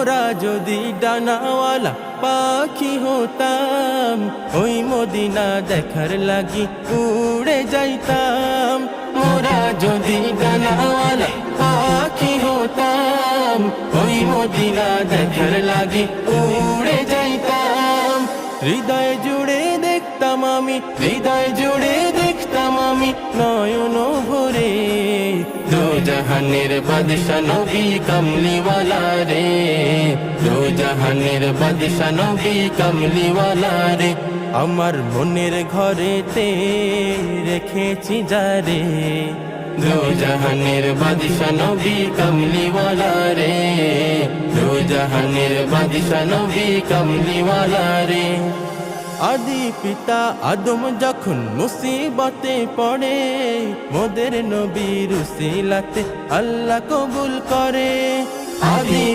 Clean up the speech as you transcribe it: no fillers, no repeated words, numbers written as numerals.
মোরা যদি ডানাওয়ালা পাখি হতাম, ওই মদিনা দেখার লাগি উড়ে যাইতাম। মোরা যদি ডানাওয়ালা পাখি হতাম, ওই মদিনা দেখার লাগি উড়ে যাইতাম। হৃদয় জুড়ে দেখতাম আমি, হৃদয় জুড়ে দেখতাম আমি নয়ন ভরে দো জাহানের বাদশা নবী কামলিওয়ালা রে, দো জাহানের বাদশা নবী কামলিওয়ালা রে। আমার মনের ঘরেতে রেখেছি যারে, দো জাহানের বাদশা নবী কামলিওয়ালা রে, দো জাহানের বাদশা নবী কামলিওয়ালা রে। আদি পিতা আদম যখন মুসিবতে পড়ে, মোদের নবীর উসিলাতে আল্লাহ কবুল করে। আদি